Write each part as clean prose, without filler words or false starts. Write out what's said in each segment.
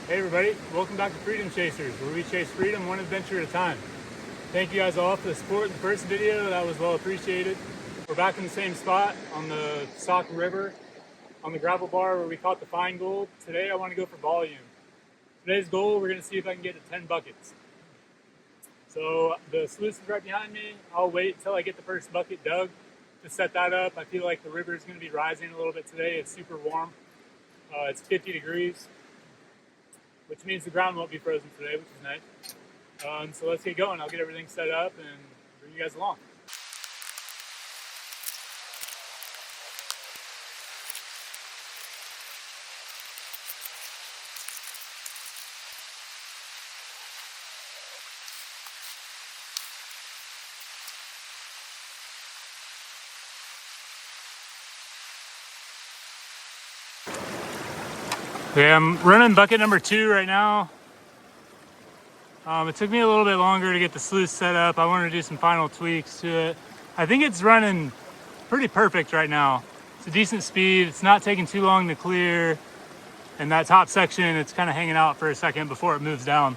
Hey everybody, welcome back to Freedom Chasers, where we chase freedom one adventure at a time. Thank you guys all for the support in the first video, that was well appreciated. We're back in the same spot on the Sauk River, on the gravel bar where we caught the fine gold. Today I want to go for volume. Today's goal, we're going to see if I can get to 10 buckets. So the sluice is right behind me. I'll wait until I get the first bucket dug to set that up. I feel like the river is going to be rising a little bit today. It's super warm. It's 50 degrees. Which means the ground won't be frozen today, which is nice. So let's get going. I'll get everything set up and bring you guys along. Okay, I'm running bucket number 2 right now. It took me a little bit longer to get the sluice set up. I wanted to do some final tweaks to it. I think it's running pretty perfect right now. It's a decent speed. It's not taking too long to clear. And that top section, it's kind of hanging out for a second before it moves down.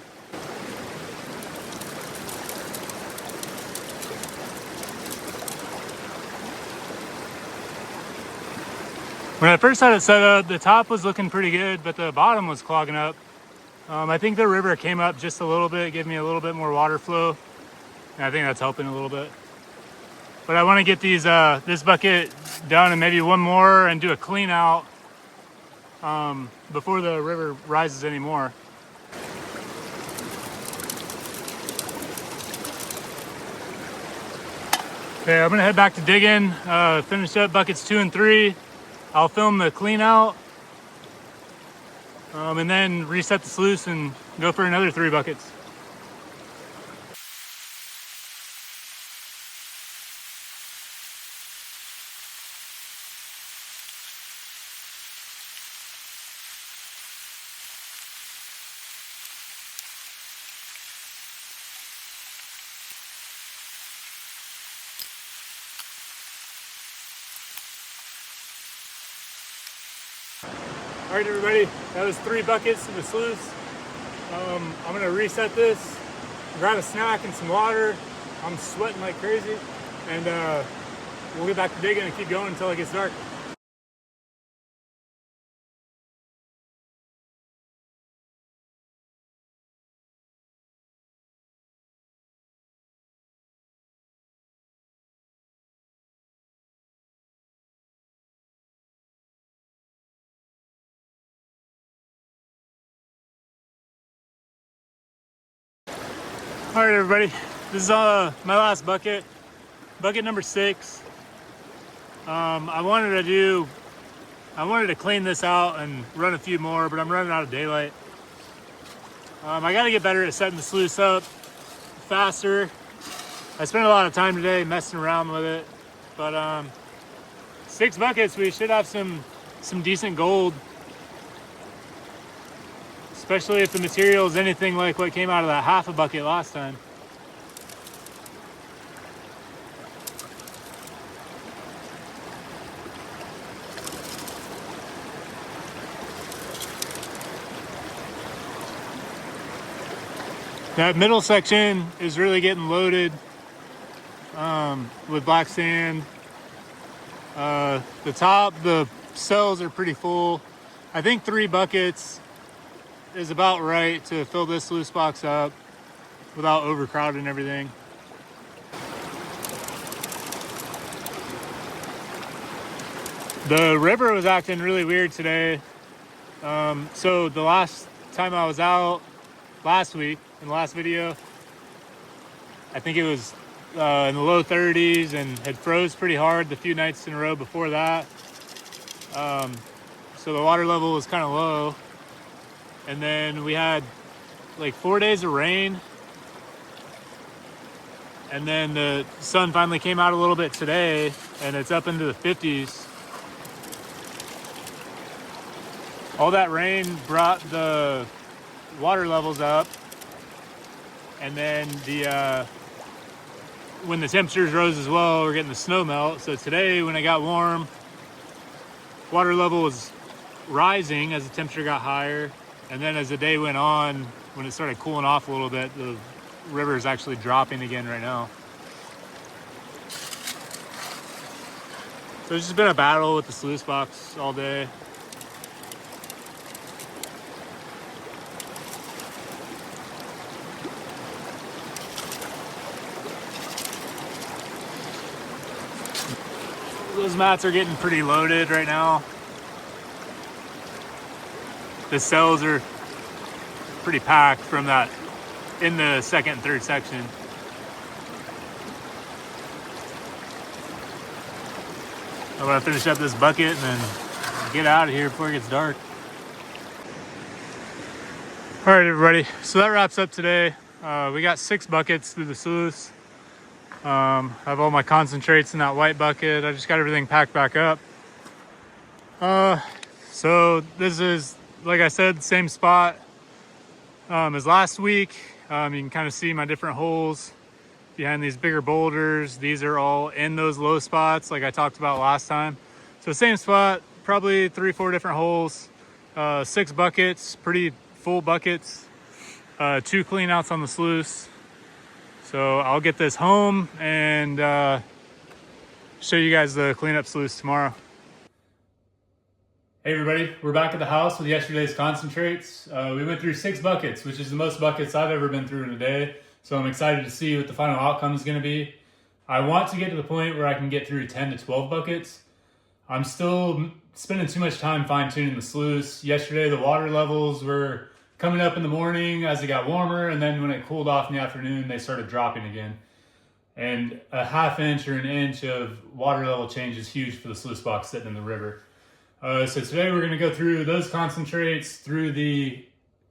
When I first had it set up, the top was looking pretty good, but the bottom was clogging up. I think the river came up just a little bit, gave me a little bit more water flow. And I think that's helping a little bit. But I want to get these this bucket done and maybe one more and do a clean out before the river rises anymore. Okay, I'm gonna head back to digging, finish up buckets 2 and 3. I'll film the clean out and then reset the sluice and go for another 3 buckets. All right, everybody, that was 3 buckets to the sluice. I'm gonna reset this, grab a snack and some water. I'm sweating like crazy, and we'll get back to digging and keep going until it gets dark. All right, everybody, this is my last bucket, bucket number 6. I wanted to clean this out and run a few more, but I'm running out of daylight. I got to get better at setting the sluice up faster. I spent a lot of time today messing around with it, but 6 buckets, we should have some decent gold. Especially if the material is anything like what came out of that half a bucket last time. That middle section is really getting loaded with black sand. The top, the cells are pretty full. I think 3 buckets is about right to fill this sluice box up without overcrowding everything. The river was acting really weird today. So the last time I was out last week in the last video, I think it was in the low 30s and had froze pretty hard the few nights in a row before that. So the water level was kind of low. And then we had like 4 days of rain. And then the sun finally came out a little bit today and it's up into the 50s. All that rain brought the water levels up. And then when the temperatures rose as well, we're getting the snow melt. So today when it got warm, water level was rising as the temperature got higher. And then as the day went on, when it started cooling off a little bit, the river is actually dropping again right now. So it's just been a battle with the sluice box all day. Those mats are getting pretty loaded right now. The cells are pretty packed from that in the second and third section. I'm gonna finish up this bucket and then get out of here before it gets dark. All right, everybody. So that wraps up today. We got 6 buckets through the sluice. I have all my concentrates in that white bucket. I just got everything packed back up. So this is, like I said, the same spot as last week. You can kind of see my different holes behind these bigger boulders. These are all in those low spots like I talked about last time. So same spot, probably 3-4 different holes, 6 buckets, pretty full buckets, 2 clean outs on the sluice. So I'll get this home and show you guys the cleanup sluice tomorrow. Hey everybody, we're back at the house with yesterday's concentrates. We went through 6 buckets, which is the most buckets I've ever been through in a day. So I'm excited to see what the final outcome is going to be. I want to get to the point where I can get through 10 to 12 buckets. I'm still spending too much time fine-tuning the sluice. Yesterday, the water levels were coming up in the morning as it got warmer, and then when it cooled off in the afternoon, they started dropping again. And a ½ inch or an inch of water level change is huge for the sluice box sitting in the river. So today we're going to go through those concentrates through the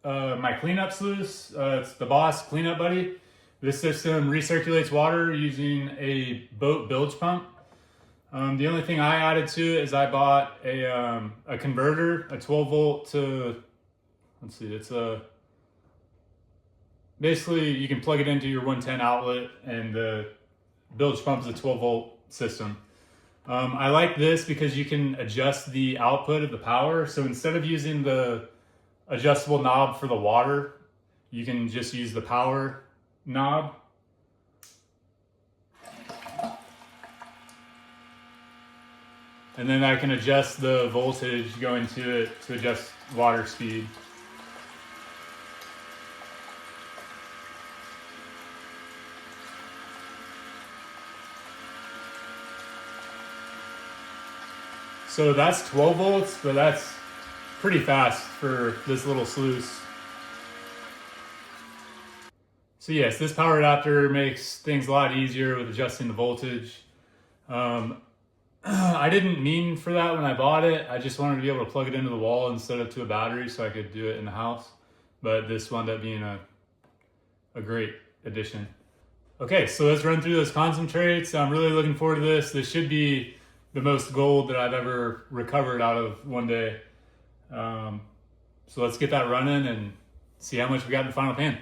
my cleanup sluice. It's the Boss Cleanup Buddy. This system recirculates water using a boat bilge pump. The only thing I added to it is I bought a converter, a 12 volt to, let's see, it's a, basically you can plug it into your 110 outlet, and the bilge pump is a 12 volt system. I like this because you can adjust the output of the power. So instead of using the adjustable knob for the water, you can just use the power knob. And then I can adjust the voltage going to it to adjust water speed. So that's 12 volts, but that's pretty fast for this little sluice. So yes, this power adapter makes things a lot easier with adjusting the voltage. I didn't mean for that when I bought it. I just wanted to be able to plug it into the wall instead of to a battery so I could do it in the house. But this wound up being a great addition. Okay, so let's run through those concentrates. I'm really looking forward to this. This should be the most gold that I've ever recovered out of one day. So let's get that running and see how much we got in the final pan.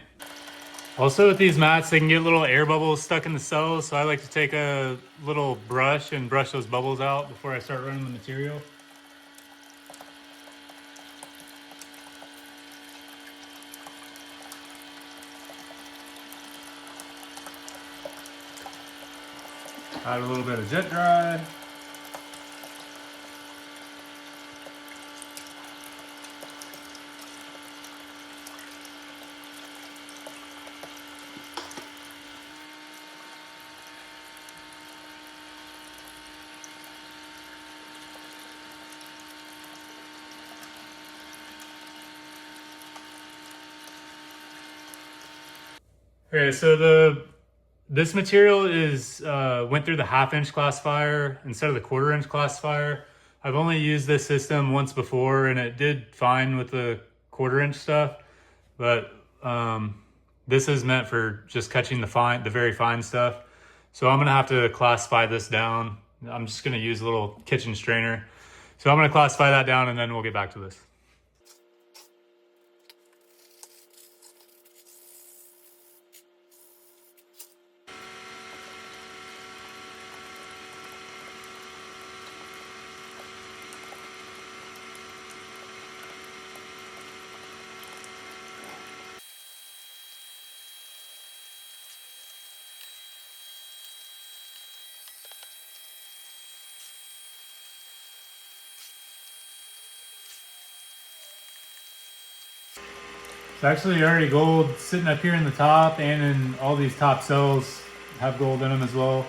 Also with these mats, they can get little air bubbles stuck in the cells, so I like to take a little brush and brush those bubbles out before I start running the material. Add a little bit of jet dry. Okay, so this material is went through the ½ inch classifier instead of the ¼ inch classifier. I've only used this system once before, and it did fine with the ¼ inch stuff, but this is meant for just catching the very fine stuff. So I'm gonna have to classify this down. I'm just gonna use a little kitchen strainer. So I'm gonna classify that down, and then we'll get back to this. actually already gold sitting up here in the top, and in all these top cells have gold in them as well.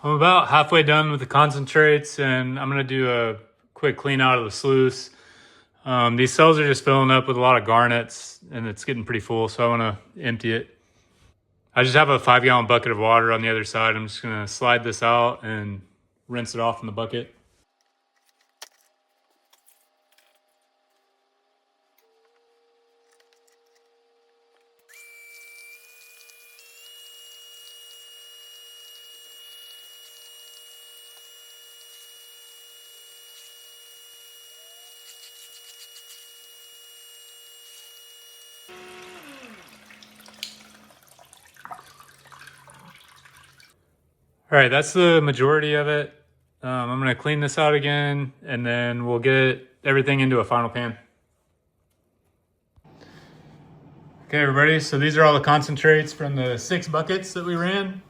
I'm about halfway done with the concentrates, and I'm gonna do a quick clean out of the sluice. These cells are just filling up with a lot of garnets, and it's getting pretty full, so I wanna empty it. I just have a 5-gallon bucket of water on the other side. I'm just gonna slide this out and rinse it off in the bucket. All right, that's the majority of it. I'm gonna clean this out again, and then we'll get everything into a final pan. Okay, everybody, so these are all the concentrates from the 6 buckets that we ran.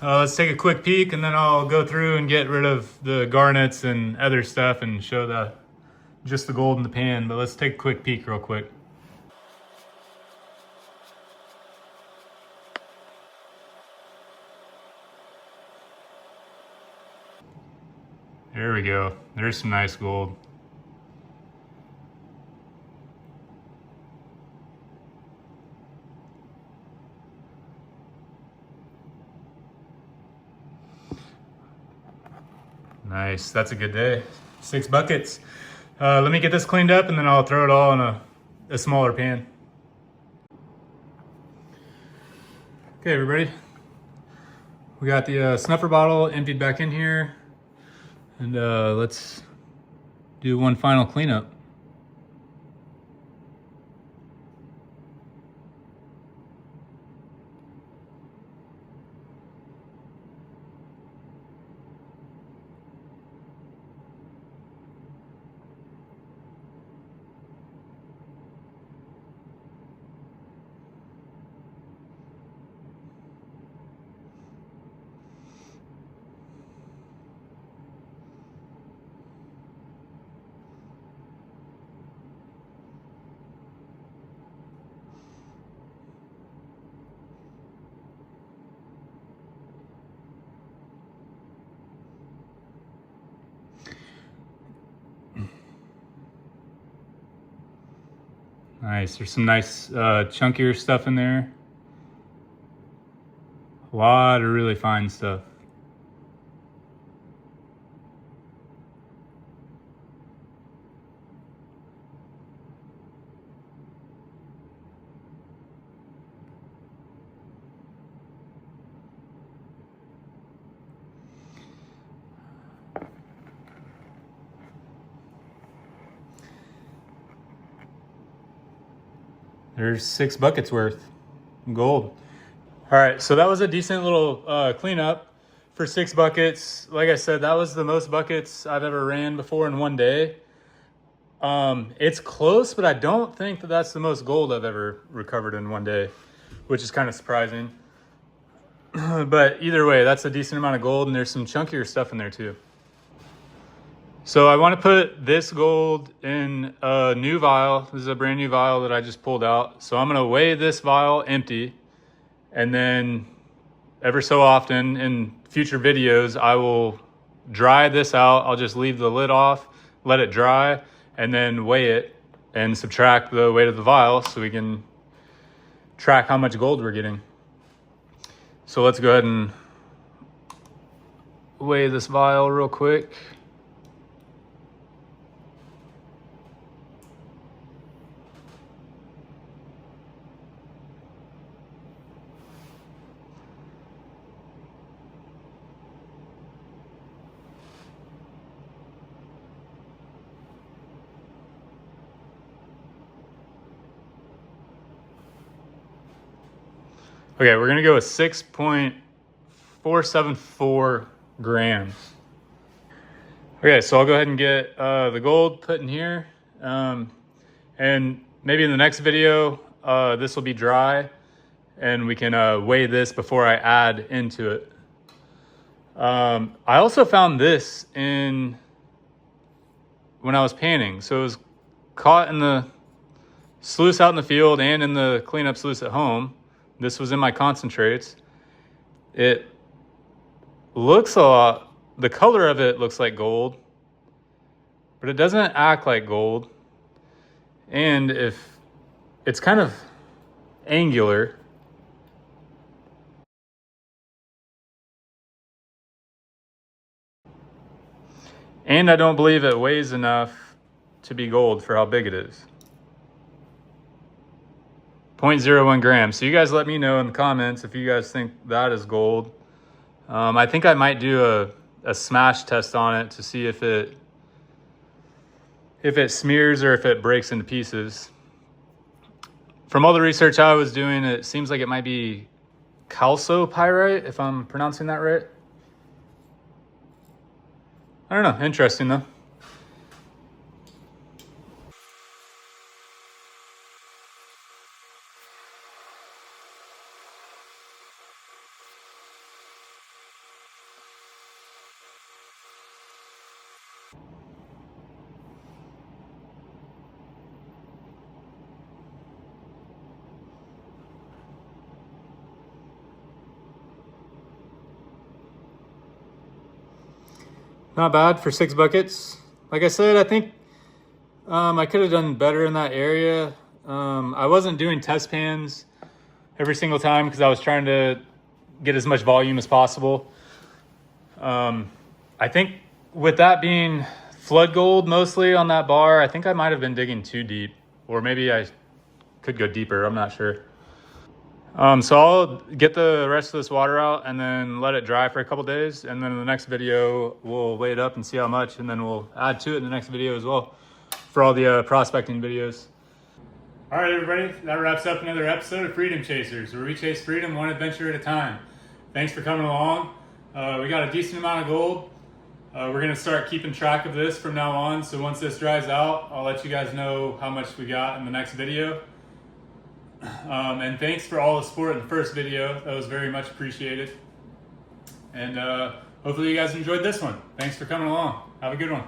Let's take a quick peek, and then I'll go through and get rid of the garnets and other stuff and show just the gold in the pan. But let's take a quick peek real quick. There we go. There's some nice gold. Nice, that's a good day. 6 buckets. Let me get this cleaned up, and then I'll throw it all in a smaller pan. Okay, everybody. We got the snuffer bottle emptied back in here, and let's do one final cleanup. Nice, there's some nice chunkier stuff in there. A lot of really fine stuff. There's 6 buckets worth gold. All right, so that was a decent little cleanup for 6 buckets. Like I said, that was the most buckets I've ever ran before in one day. It's close, but I don't think that that's the most gold I've ever recovered in one day, which is kind of surprising. But either way, that's a decent amount of gold, and there's some chunkier stuff in there too. So I want to put this gold in a new vial. This is a brand new vial that I just pulled out. So I'm going to weigh this vial empty, and then ever so often in future videos, I will dry this out. I'll just leave the lid off, let it dry, and then weigh it and subtract the weight of the vial so we can track how much gold we're getting. So let's go ahead and weigh this vial real quick. Okay, we're gonna go with 6.474 grams. Okay, so I'll go ahead and get the gold put in here. And maybe in the next video, this will be dry and we can weigh this before I add into it. I also found this when I was panning. So it was caught in the sluice out in the field and in the cleanup sluice at home. This was in my concentrates. It looks the color of it looks like gold, but it doesn't act like gold. And if it's kind of angular. And I don't believe it weighs enough to be gold for how big it is. 0.01 grams. So you guys let me know in the comments if you guys think that is gold. I think I might do a smash test on it to see if it smears or if it breaks into pieces. From all the research I was doing, it seems like it might be chalcopyrite, if I'm pronouncing that right. I don't know, interesting though. Not bad for 6 buckets. Like I said, I think I could have done better in that area. I wasn't doing test pans every single time because I was trying to get as much volume as possible. I think with that being flood gold mostly on that bar, I think I might have been digging too deep, or maybe I could go deeper, I'm not sure. So I'll get the rest of this water out and then let it dry for a couple days. And then in the next video, we'll weigh it up and see how much, and then we'll add to it in the next video as well for all the prospecting videos. All right, everybody, that wraps up another episode of Freedom Chasers, where we chase freedom one adventure at a time. Thanks for coming along. We got a decent amount of gold. We're gonna start keeping track of this from now on. So once this dries out, I'll let you guys know how much we got in the next video. And thanks for all the support in the first video. That was very much appreciated. And hopefully you guys enjoyed this one. Thanks for coming along. Have a good one.